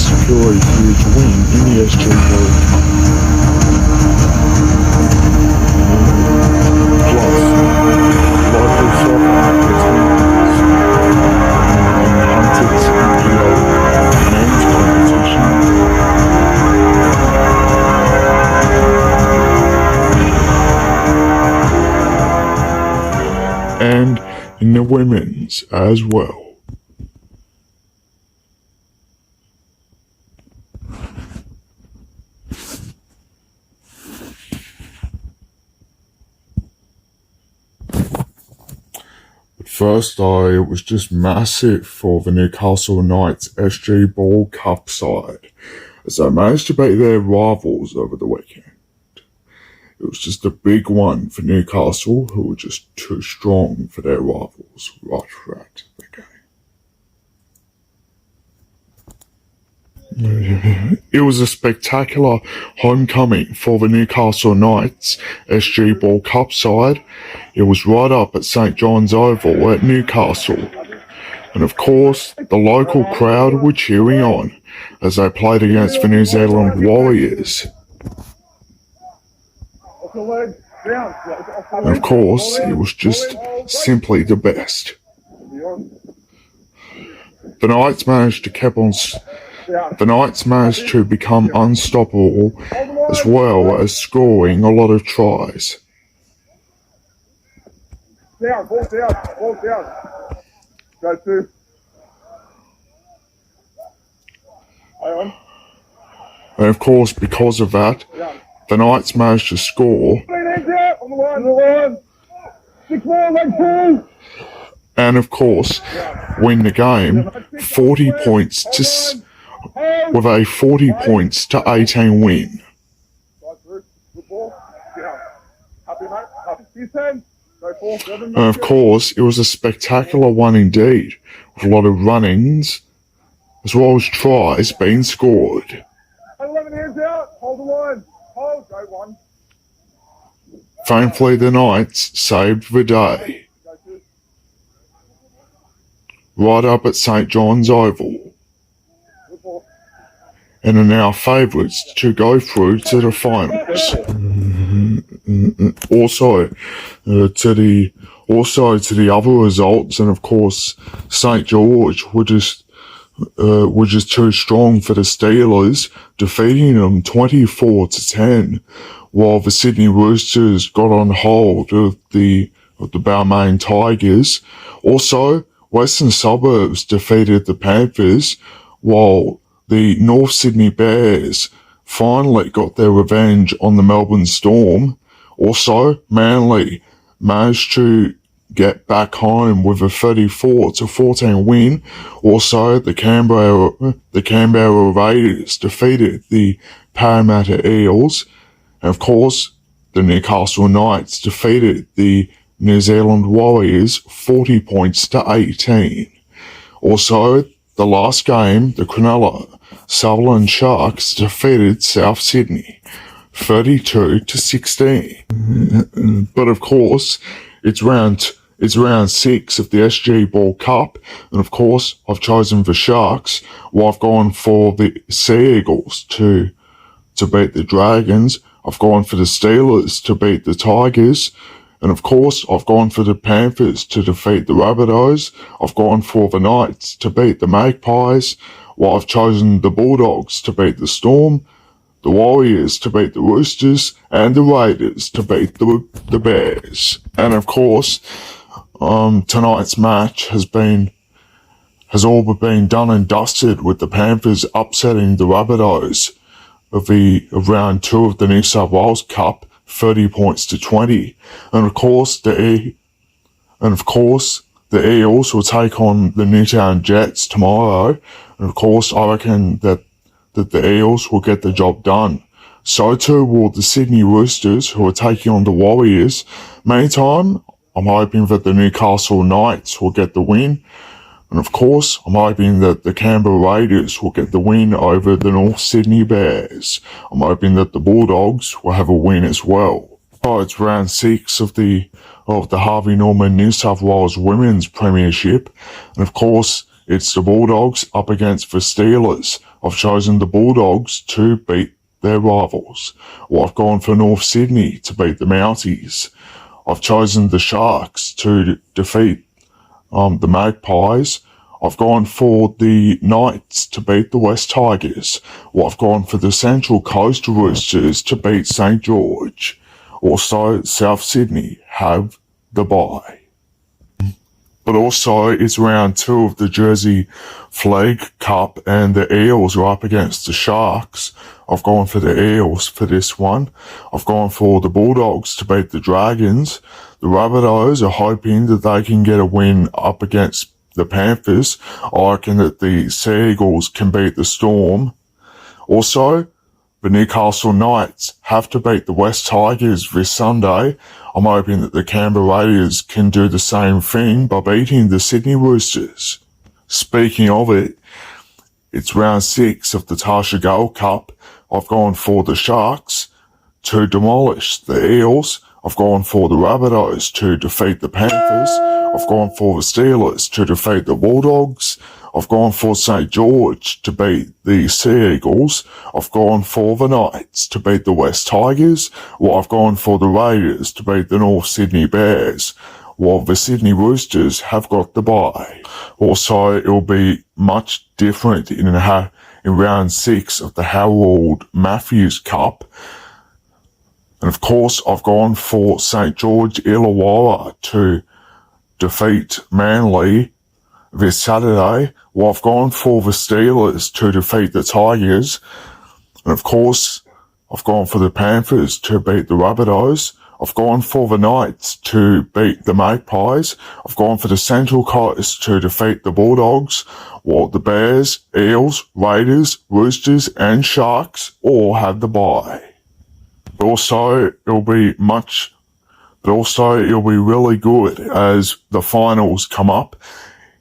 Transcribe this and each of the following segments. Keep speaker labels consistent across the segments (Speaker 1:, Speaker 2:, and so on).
Speaker 1: secure a huge win in the SG World Cup. Plus, local soccer teams entered NBN men's competition. And in the women's as well. First though, it was just massive for the Newcastle Knights SG Ball Cup side, as they managed to beat their rivals over the weekend. It was just a big one for Newcastle, who were just too strong for their rivals right throughout the game. It was a spectacular homecoming for the Newcastle Knights SG Ball Cup side. It was right up at St John's Oval at Newcastle. And of course, the local crowd were cheering on as they played against the New Zealand Warriors. And of course, it was just simply the best. The Knights managed to become unstoppable, as well as scoring a lot of tries.
Speaker 2: Down, ball down. Go to.
Speaker 1: And of course, because of that, the Knights managed to score.
Speaker 2: On the line. 6 more, leg 2.
Speaker 1: And of course, win the game 40 points with a 40 points to 18 win. And of course, it was a spectacular one indeed, with a lot of run-ins, as well as tries being scored.
Speaker 2: 11 hands out, hold the line, hold, go 1.
Speaker 1: Thankfully, the Knights saved the day. Right up at St John's Oval, and are now favourites to go through to the finals. Also to the other results, and of course, St George were just too strong for the Steelers, defeating them 24-10, while the Sydney Roosters got on hold of the Balmain Tigers. Also, Western Suburbs defeated the Panthers, while the North Sydney Bears finally got their revenge on the Melbourne Storm. Also, Manly managed to get back home with a 34-14 win. Also, the Canberra Raiders defeated the Parramatta Eels. And of course, the Newcastle Knights defeated the New Zealand Warriors 40 points to 18. Also, the last game, the Cronulla Sutherland Sharks defeated South Sydney 32-16. But of course, it's round 6 of the SG Ball Cup, and of course, I've chosen the Sharks, while I've gone for the Sea Eagles to beat the Dragons. I've gone for the Steelers to beat the Tigers. And of course, I've gone for the Panthers to defeat the Rabbitohs. I've gone for the Knights to beat the Magpies, while I've chosen the Bulldogs to beat the Storm, the Warriors to beat the Roosters, and the Raiders to beat the Bears. And of course, tonight's match has all but been done and dusted, with the Panthers upsetting the Rabbitohs of round 2 of the New South Wales Cup, 30 points to 20. And of course, the Eels will take on the Newtown Jets tomorrow. And of course, I reckon that the Eels will get the job done. So too will the Sydney Roosters, who are taking on the Warriors. Meantime, I'm hoping that the Newcastle Knights will get the win. And of course, I'm hoping that the Canberra Raiders will get the win over the North Sydney Bears. I'm hoping that the Bulldogs will have a win as well. Oh, it's round 6 of the Harvey Norman New South Wales Women's Premiership. And of course, it's the Bulldogs up against the Steelers. I've chosen the Bulldogs to beat their rivals. Well, I've gone for North Sydney to beat the Mounties. I've chosen the Sharks to defeat the Magpies. I've gone for the Knights to beat the West Tigers. Well, I've gone for the Central Coast Roosters to beat St. George. Also, South Sydney have the bye. But also, it's round 2 of the Jersey Flag Cup, and the Eels are up against the Sharks. I've gone for the Eels for this one. I've gone for the Bulldogs to beat the Dragons. The Rabbitohs are hoping that they can get a win up against the Panthers. I reckon that the Sea Eagles can beat the Storm. Also, the Newcastle Knights have to beat the West Tigers this Sunday. I'm hoping that the Canberra Raiders can do the same thing by beating the Sydney Roosters. Speaking of it, it's round 6 of the Tasha Gold Cup. I've gone for the Sharks to demolish the Eels. I've gone for the Rabbitohs to defeat the Panthers. I've gone for the Steelers to defeat the Bulldogs. I've gone for St. George to beat the Sea Eagles. I've gone for the Knights to beat the West Tigers. Well, I've gone for the Raiders to beat the North Sydney Bears, while the Sydney Roosters have got the bye. Also, it'll be much different in round 6 of the Harold Matthews Cup. And of course, I've gone for St. George Illawarra to defeat Manly this Saturday. Well, I've gone for the Steelers to defeat the Tigers. And of course, I've gone for the Panthers to beat the Rabbitohs. I've gone for the Knights to beat the Magpies. I've gone for the Central Coast to defeat the Bulldogs. While the Bears, Eels, Raiders, Roosters and Sharks all have the bye. But also, it'll be really good as the finals come up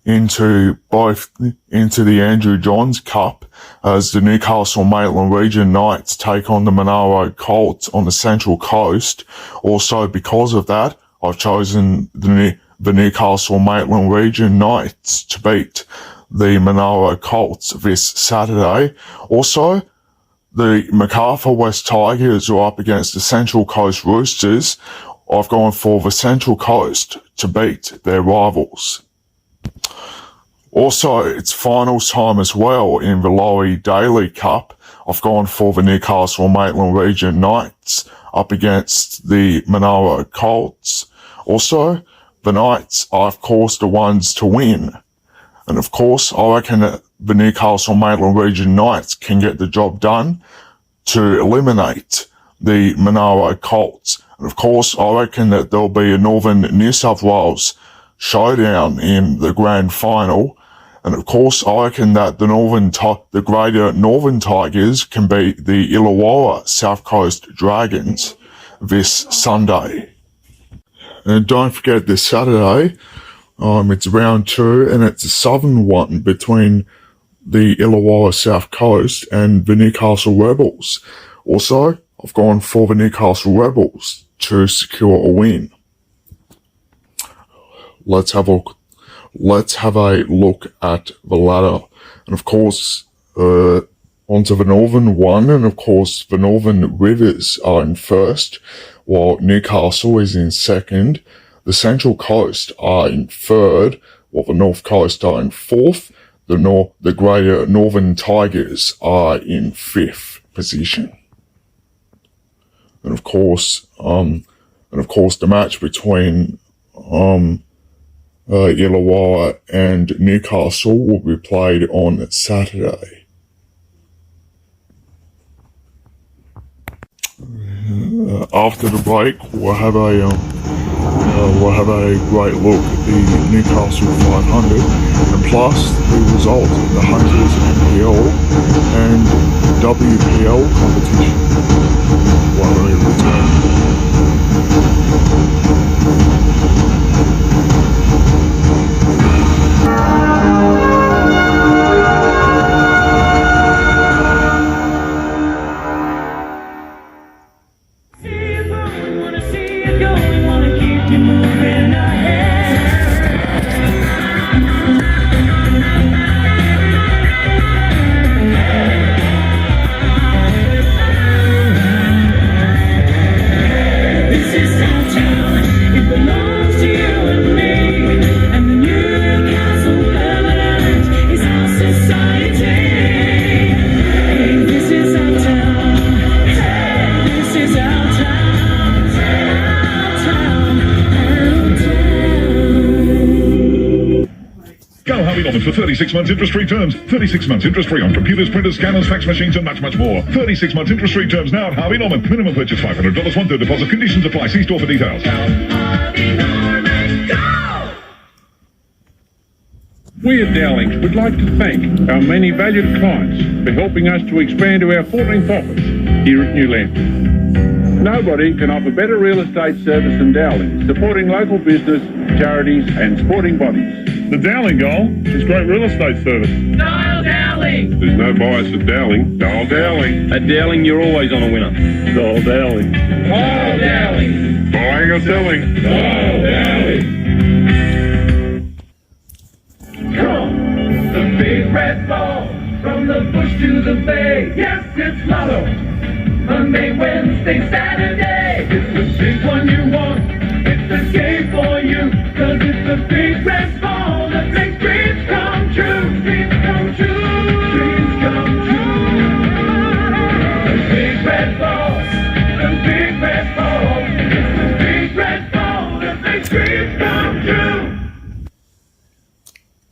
Speaker 1: into the Andrew Johns Cup, as the Newcastle Maitland Region Knights take on the Monaro Colts on the Central Coast. Also, because of that, I've chosen the Newcastle Maitland Region Knights to beat the Monaro Colts this Saturday. Also, the Macarthur West Tigers are up against the Central Coast Roosters. I've gone for the Central Coast to beat their rivals. Also, it's finals time as well in the Lowy Daily Cup. I've gone for the Newcastle Maitland Region Knights up against the Monaro Colts. Also, the Knights are, of course, the ones to win. And of course, I reckon that the Newcastle Maitland Region Knights can get the job done to eliminate the Monaro Colts. And of course, I reckon that there'll be a Northern New South Wales showdown in the grand final. And of course, I reckon that the Greater Northern Tigers can beat the Illawarra South Coast Dragons this Sunday. And don't forget this Saturday, it's round 2 and it's a southern one between the Illawarra South Coast and the Newcastle Rebels. Also, I've gone for the Newcastle Rebels to secure a win. Let's have a look at the ladder. And of course, onto the northern one, and of course the Northern Rivers are in first, while Newcastle is in second. The Central Coast are in third, while the North Coast are in fourth. The Greater Northern Tigers are in 5th position. And of course, the match between Illawarra and Newcastle will be played on Saturday. After the break, we'll have a great look at the Newcastle 500, and plus the result of the Hunters NPL and WPL competition while we return.
Speaker 3: Harvey Norman for 36 months interest-free terms. 36 months interest-free on computers, printers, scanners, fax machines, and much, much more. 36 months interest-free terms now at Harvey Norman. Minimum purchase $500, 1/3 deposit. Conditions apply. See store for details.
Speaker 4: Harvey Norman, go!
Speaker 5: We at Dowlings would like to thank our many valued clients for helping us to expand to our 14th office here at Newland. Nobody can offer better real estate service than Dowling, supporting local business, charities and sporting bodies.
Speaker 2: The Dowling goal is great real estate service.
Speaker 4: Dial Dowling!
Speaker 5: There's no bias at Dowling. Dial Dowling.
Speaker 6: At Dowling, you're always on a winner.
Speaker 2: Dial Dowling.
Speaker 4: Dial Dowling!
Speaker 5: Buying or selling.
Speaker 4: Dial Dowling! Come, the big red ball, from the bush to the bay. Yes, it's Lotto. Monday, Wednesday, Saturday. It's the big one you want. It's a game for you. Cause it's the big red ball that makes dreams come true. Dreams come true. Dreams come true. The big red ball. The big red ball. It's the big red ball that makes dreams come true.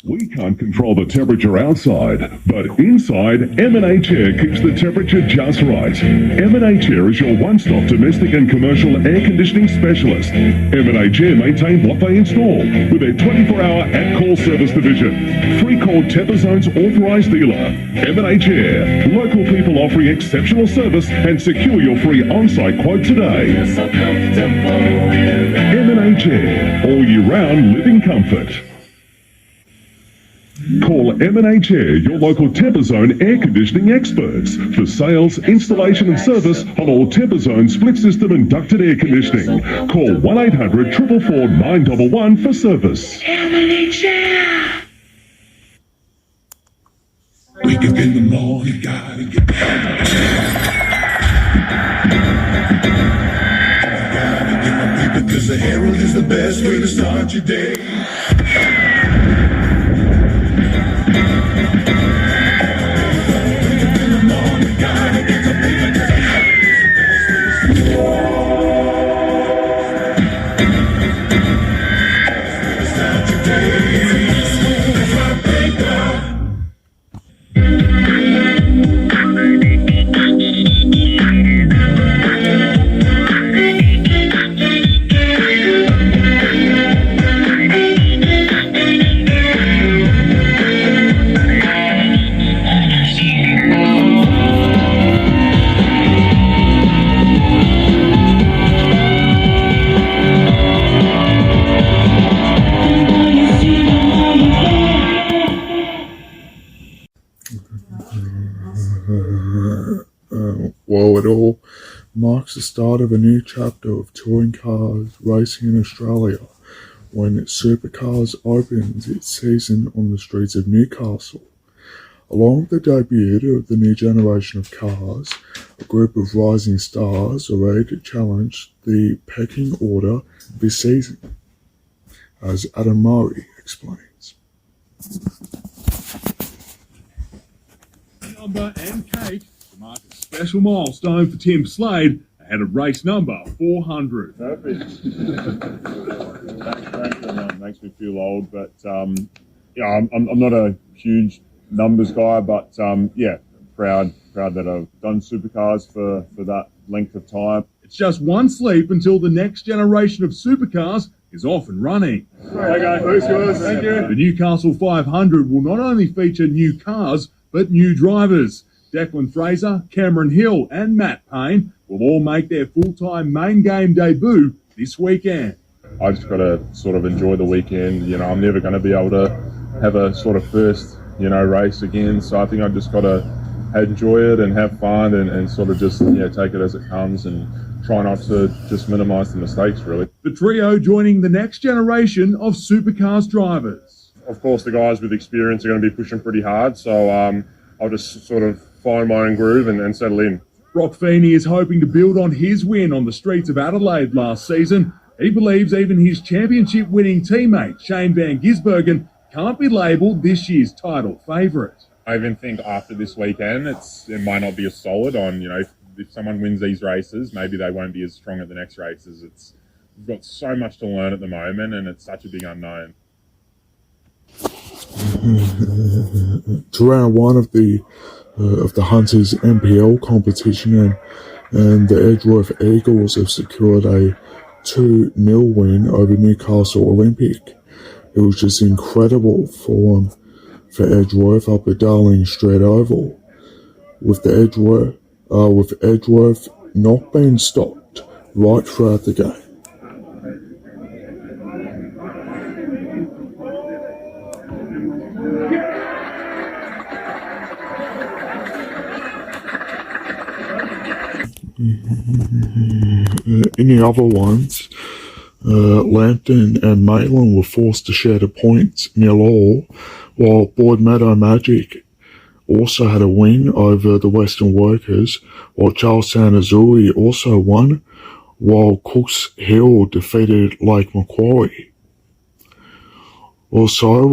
Speaker 3: We can't control the temperature outside, but inside, M&H Air keeps the temperature just right. M&H Air is your one-stop domestic and commercial air conditioning specialist. M&H Air maintain what they install with their 24-hour at-call service division. Free call Temperzone's authorised dealer. M&H Air, local people offering exceptional service and secure your free on-site quote today. M&H Air, all year round living comfort. Call M&H Air, your local Temperzone air conditioning experts, for sales, installation and service on all Temperzone split system and ducted air conditioning. Call 1-800-444-911 for service.
Speaker 4: M&H Air.
Speaker 3: Wake up in the morning, gotta get my paper, cause the Herald is the best way to start your day.
Speaker 1: Well, it all marks the start of a new chapter of touring cars racing in Australia when Supercars opens its season on the streets of Newcastle. Along with the debut of the new generation of cars, a group of rising stars are ready to challenge the pecking order this season, as Adam Murray explains.
Speaker 7: Number and cake to mark a special milestone for Tim Slade ahead of race number 400.
Speaker 2: Perfect. Thanks, makes me feel old, but yeah, I'm not a huge numbers guy, but yeah, proud that I've done supercars for that length of time.
Speaker 7: It's just one sleep until the next generation of supercars is off and running.
Speaker 2: Okay, thanks guys. Thank you.
Speaker 7: The Newcastle 500 will not only feature new cars, but new drivers. Declan Fraser, Cameron Hill and Matt Payne will all make their full-time main game debut this weekend.
Speaker 2: I just got to sort of enjoy the weekend. You know, I'm never going to be able to have a sort of first, race again. So I think I just got to enjoy it and have fun and sort of just, take it as it comes and try not to just minimise the mistakes, really.
Speaker 7: The trio joining the next generation of supercars drivers.
Speaker 2: Of course, the guys with experience are going to be pushing pretty hard. So I'll just sort of find my own groove and settle in.
Speaker 7: Brock Feeney is hoping to build on his win on the streets of Adelaide last season. He believes even his championship-winning teammate, Shane Van Gisbergen, can't be labelled this year's title favourite.
Speaker 2: I even think after this weekend, it might not be as solid on, if someone wins these races, maybe they won't be as strong at the next races. We've got so much to learn at the moment and it's such a big unknown.
Speaker 1: To round one of the Hunters NPL competition, and the Edgeworth Eagles have secured a 2-0 win over Newcastle Olympic. It was just incredible for Edgeworth up at Darling Street Oval, with Edgeworth not being stopped right throughout the game. In the other ones, Lambton and Maitland were forced to share the points 0-0, while Broadmeadow Magic also had a win over the Western Workers, while Charlestown Azuri also won, while Cooks Hill defeated Lake Macquarie. Also,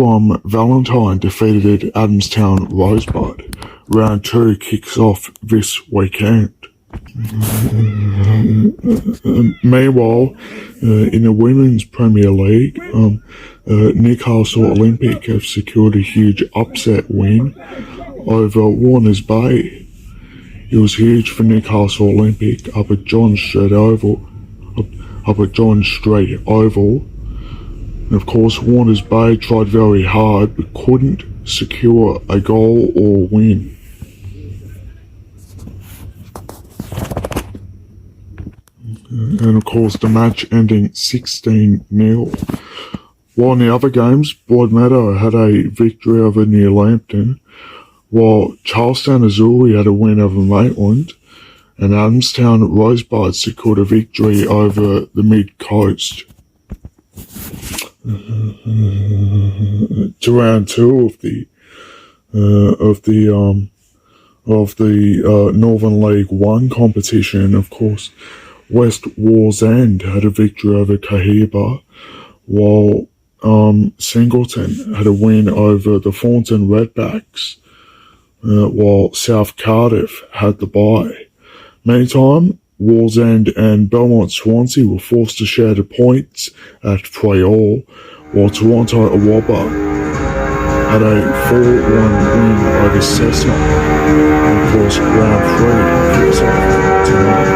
Speaker 1: Valentine defeated Adamstown Rosebud. Round 2 kicks off this weekend. Meanwhile, in the Women's Premier League, Newcastle Olympic have secured a huge upset win over Warners Bay. It was huge for Newcastle Olympic up at John Street Oval. And of course, Warners Bay tried very hard but couldn't secure a goal or win. And of course, the match ending 16-0. While in the other games, Broadmeadow had a victory over New Lambton, while Charlestown Azuri had a win over Maitland, and Adamstown Rosebud secured a victory over the Mid-Coast. To round 2 of the Northern League 1 competition, of course, West Wallsend had a victory over Cohiba, while Singleton had a win over the Thornton Redbacks, while South Cardiff had the bye. Meantime, Wallsend and Belmont Swansea were forced to share the points at 3-all, while Toronto Awaba had a 4-1 win over Cessna. And of course, round 3 kicks off tonight.